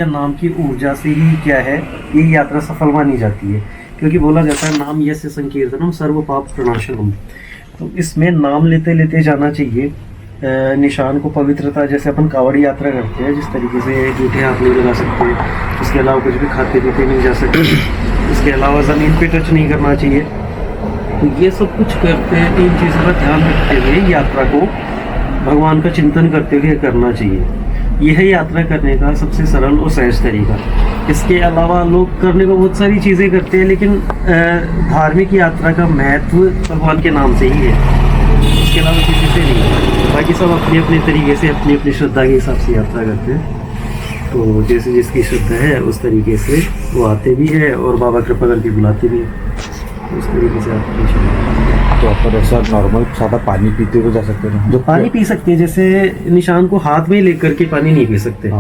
नाम की ऊर्जा से ही क्या है ये यात्रा सफल मानी जाती है, क्योंकि बोला जाता है नाम यस्य संकीर्तनम सर्व पाप प्रणाशनम। तो इसमें नाम लेते लेते जाना चाहिए। निशान को पवित्रता, जैसे अपन कावड़ी यात्रा करते हैं जिस तरीके से जूठे हाथ नहीं लगा सकते, इसके अलावा कुछ भी खाते पीते नहीं जा सकते, इसके अलावा ज़मीन पे टच नहीं करना चाहिए। तो ये सब कुछ करते हैं, इन चीज़ों का ध्यान रखते हुए यात्रा को भगवान का चिंतन करते हुए करना चाहिए। यह है यात्रा करने का सबसे सरल और सहज तरीका। इसके अलावा लोग करने को बहुत सारी चीज़ें करते हैं, लेकिन धार्मिक यात्रा का महत्व भगवान के नाम से ही है, इसके अलावा किसी से नहीं है। बाकी सब अपने अपने तरीके से अपनी अपनी श्रद्धा के हिसाब से यात्रा करते हैं। तो जैसे जिसकी श्रद्धा है उस तरीके से वो आते भी है और बाबा कृपा करके बुलाते भी हैं, उस तरीके से आप तो अपन ऐसा नॉर्मल सादा पानी पीते हुए जा सकते हैं? जो पानी पी सकते हैं, जैसे निशान को हाथ में लेकर के पानी नहीं पी सकते।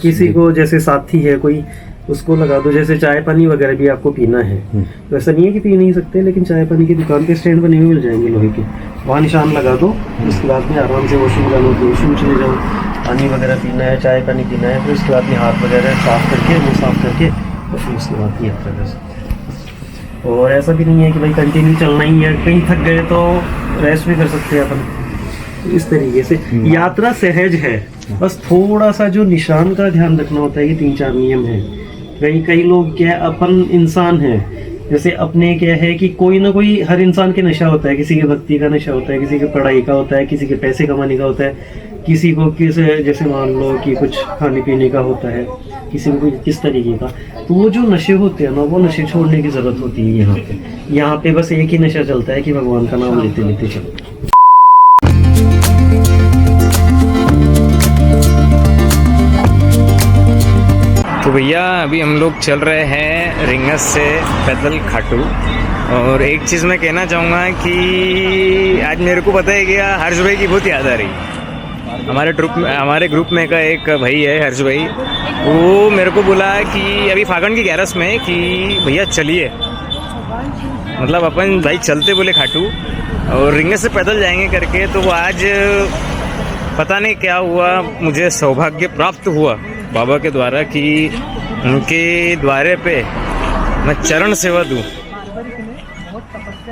किसी को जैसे साथी है कोई, उसको लगा दो। जैसे चाय पानी वगैरह भी आपको पीना है तो ऐसा नहीं है कि पी नहीं सकते, लेकिन चाय पानी की दुकान के स्टैंड बने हुए मिल जाएंगे लोहे के, वहाँ निशान लगा दो। उसके बाद में आराम से वॉशरूम जाना तो वॉशरूम चले जाओ। पानी वगैरह पीना है, चाय पानी पीना है, फिर उसके बाद में हाथ वगैरह साफ करके, मुँह साफ करके, और फिर उसके बाद यात्रा कर सकते हैं। और ऐसा भी नहीं है कि भाई कंटिन्यू चलना ही है, कहीं थक गए तो रेस्ट भी कर सकते हैं अपन। तो इस तरीके से यात्रा सहज है, बस थोड़ा सा जो निशान का ध्यान रखना होता है कि 3-4 नियम है। कई लोग क्या, अपन इंसान है, जैसे अपने क्या है कि कोई ना कोई, हर इंसान के नशा होता है। किसी के भक्ति का नशा होता है, किसी के पढ़ाई का होता है, किसी के पैसे कमाने का होता है, किसी को जैसे मान लो कि कुछ खाने पीने का होता है, किसी को किस तरीके का। तो वो जो नशे होते हैं ना, वो नशे छोड़ने की ज़रूरत होती है। यहाँ पे बस एक ही नशा चलता है कि भगवान का नाम लेते लेते चलो। तो भैया अभी हम लोग चल रहे हैं रिंगस से पैदल खाटू। और एक चीज़ मैं कहना चाहूँगा कि आज मेरे को पता है कि हर्ष भाई की बहुत याद आ रही। हमारे ग्रुप में का एक भाई है हर्ष भाई, वो मेरे को बोला कि अभी फागण की 11 में कि भैया चलिए, मतलब अपन भाई चलते बोले खाटू और रिंगस से पैदल जाएंगे करके। तो वो आज पता नहीं क्या हुआ, मुझे सौभाग्य प्राप्त हुआ बाबा के द्वारा कि उनके द्वारे पे मैं चरण सेवा दूं।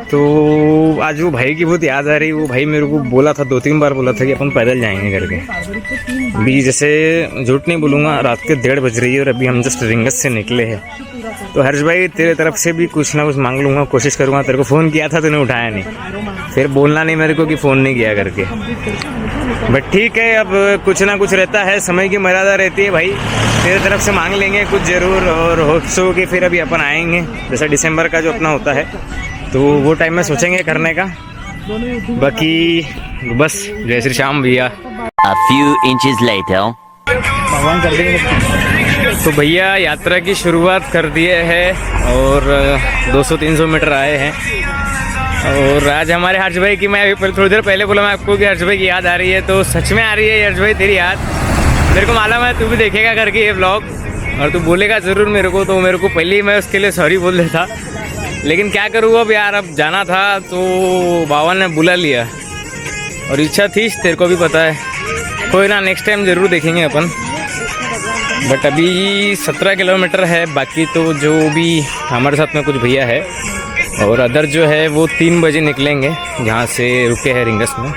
तो आज वो भाई की बहुत याद आ रही। वो भाई मेरे को बोला था, 2-3 बार बोला था कि अपन पैदल जाएंगे करके। अभी जैसे झूठ नहीं बोलूँगा, रात के 1:30 बज रही है और अभी हम जस्ट रिंगस से निकले हैं। तो हर्ष भाई तेरे तरफ से भी कुछ ना कुछ मांग लूँगा, कोशिश करूँगा। तेरे को फ़ोन किया था, तूने उठाया नहीं, फिर बोलना नहीं मेरे को कि फ़ोन नहीं किया करके। बट ठीक है, अब कुछ ना कुछ रहता है, समय की मर्यादा रहती है भाई। तेरे तरफ से मांग लेंगे कुछ ज़रूर, और होप सो कि फिर अभी अपन आएंगे। जैसा दिसंबर का जो अपना होता है तो वो टाइम में सोचेंगे करने का। बाकी बस जय श्री श्याम भैया। A few inches later. तो भैया यात्रा की शुरुआत कर दिए है और 200-300 मीटर आए हैं। और आज हमारे हर्ष भाई की, मैं थोड़ी देर पहले बोला मैं आपको कि हर्ष भाई की याद आ रही है, तो सच में आ रही है हर्ष भाई तेरी याद। मेरे को मालूम है तू भी देखेगा करके ये व्लॉग, और तू बोलेगा ज़रूर मेरे को। तो मेरे को पहले ही मैं उसके लिए सॉरी बोल देता, लेकिन क्या करूँ अब यार, अब जाना था तो बाबा ने बुला लिया और इच्छा थी, तेरे को भी पता है। कोई ना, नेक्स्ट टाइम ज़रूर देखेंगे अपन। बट अभी 17 किलोमीटर है बाकी। तो जो भी हमारे साथ में कुछ भैया है और अदर जो है वो 3 बजे निकलेंगे जहाँ से रुके हैं रिंगस में।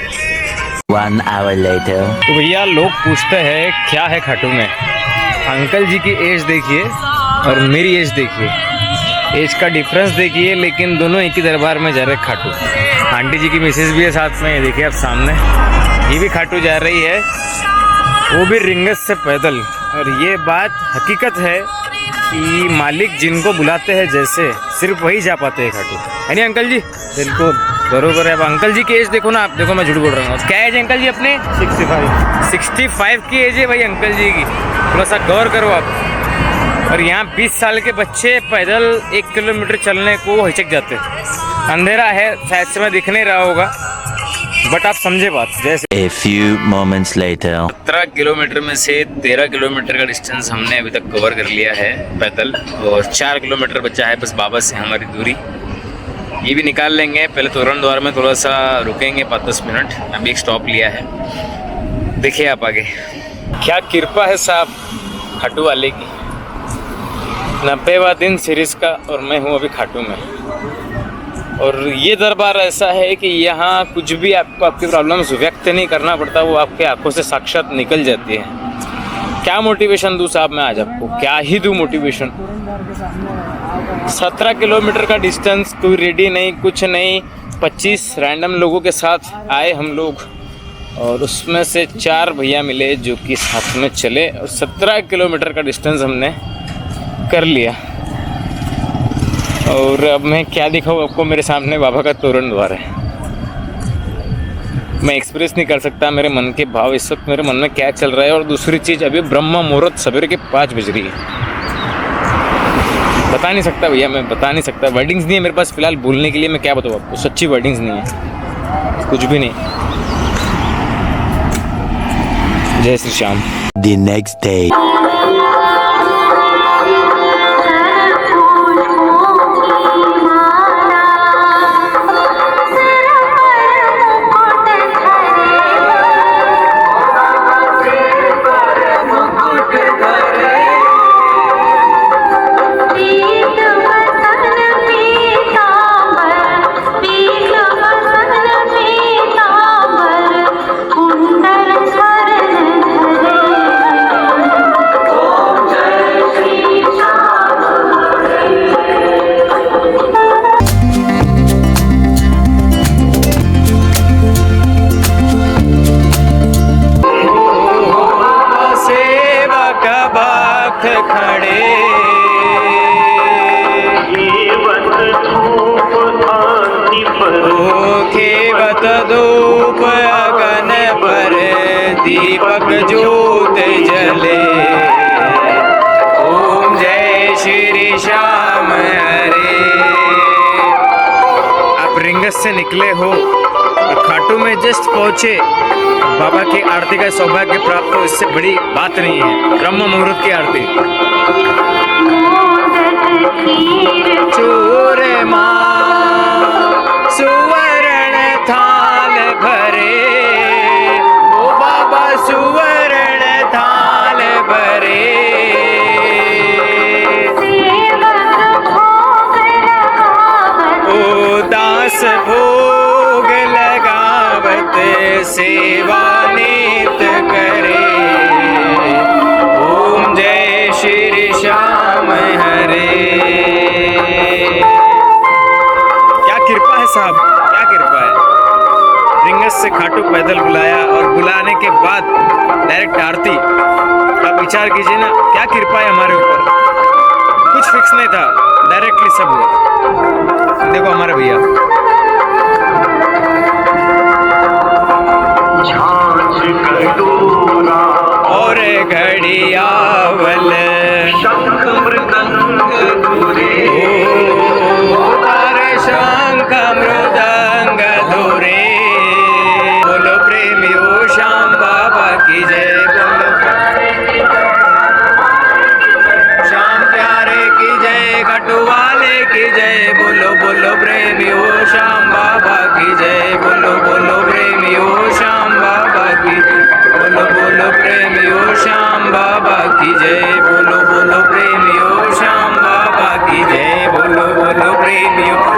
1 hour later. तो भैया लोग पूछते हैं क्या है खाटू में। अंकल जी की एज देखिए और मेरी एज देखिए, एज का डिफरेंस देखिए, लेकिन दोनों एक ही दरबार में जा रहे खाटू। आंटी जी की मिसेज भी है साथ में, ये देखिए आप सामने, ये भी खाटू जा रही है, वो भी रिंगस से पैदल। और ये बात हकीकत है कि मालिक जिनको बुलाते हैं जैसे, सिर्फ वही जा पाते हैं खाटू, है नहीं अंकल जी? बिल्कुल बरोबर है। अब अंकल जी की एज देखो ना आप, देखो मैं झूठ बोल रहा हूँ। क्या एज है अंकल जी अपने? 65 की एज है भाई अंकल जी की, थोड़ा सा गौर करो आप। और यहाँ 20 साल के बच्चे पैदल 1 किलोमीटर चलने को हिचक जाते हैं। अंधेरा है, शायद से मैं दिख नहीं रहा होगा, बट आप समझे बात। जैसे A few moments later. 17 kilometre में से 13 किलोमीटर का डिस्टेंस हमने अभी तक कवर कर लिया है पैदल, और 4 किलोमीटर बचा है बस बाबा से हमारी दूरी। ये भी निकाल लेंगे। पहले तोरण द्वार में थोड़ा सा रुकेंगे 5-10 मिनट, अभी एक स्टॉप लिया है। देखिए आप आगे, क्या कृपा है साहब। खाटू वाले की। 90वां दिन सीरीज़ का और मैं हूँ अभी खाटू में। और ये दरबार ऐसा है कि यहाँ कुछ भी आपको आपकी प्रॉब्लम्स व्यक्त नहीं करना पड़ता, वो आपके आंखों से साक्षात निकल जाती है। क्या मोटिवेशन दूँ साहब मैं आज आपको, क्या ही दूँ मोटिवेशन। 17 किलोमीटर का डिस्टेंस, कोई रेडी नहीं, कुछ नहीं, 25 रैंडम लोगों के साथ आए हम लोग और उसमें से 4 भैया मिले जो कि साथ में चले और 17 किलोमीटर का डिस्टेंस हमने कर लिया। और अब मैं क्या दिखाऊँ आपको, मेरे सामने बाबा का तोरण द्वार है। मैं एक्सप्रेस नहीं कर सकता मेरे मन के भाव इस वक्त मेरे मन में क्या चल रहा है। और दूसरी चीज़, अभी ब्रह्म मुहूर्त सवेरे के 5 बज रही है। बता नहीं सकता भैया, मैं बता नहीं सकता, वर्डिंग्स नहीं है मेरे पास फिलहाल बोलने के लिए। मैं क्या बताऊँ आपको, सच्ची वर्डिंग्स नहीं है, कुछ भी नहीं। जय Shri Shyam. The next day. खेवत धूप अगन पर दीपक ज्योत जले। ओम जय श्री श्याम हरे। आप रिंगस से निकले हो और खाटू में जस्ट पहुंचे, बाबा की आरती का सौभाग्य प्राप्त हो, इससे बड़ी बात नहीं है। ब्रह्म मुहूर्त की आरती। चूरमा सुवर्ण थाल भरे, ओ बाबा सुवर्ण थाल भरे। ओ दास भोग लगावत सेवा नित करे। ओम जय श्री श्याम हरे। कृपा है साहब, क्या कृपा है। रिंगस से खाटू पैदल बुलाया और बुलाने के बाद डायरेक्ट आरती। आप विचार कीजिए ना, क्या कृपा है हमारे ऊपर। कुछ फिक्स नहीं था, डायरेक्टली सब हुआ। देखो हमारे भैया और घड़ियावल शंख मृदंग धुरे। बोलो प्रेमियो श्याम बाबा की जय। बोलो श्याम प्यारे की जय, खटू वाले की जय। बोलो बोलो प्रेमियो श्याम बाबा की जय। बोलो बोलो प्रेमियो श्याम बाबा की। बोलो बोलो प्रेमियो श्याम बाबा की जय। बोलो बोलो प्रेमियो श्याम बाबा की जय। बोलो बोलो प्रेमियो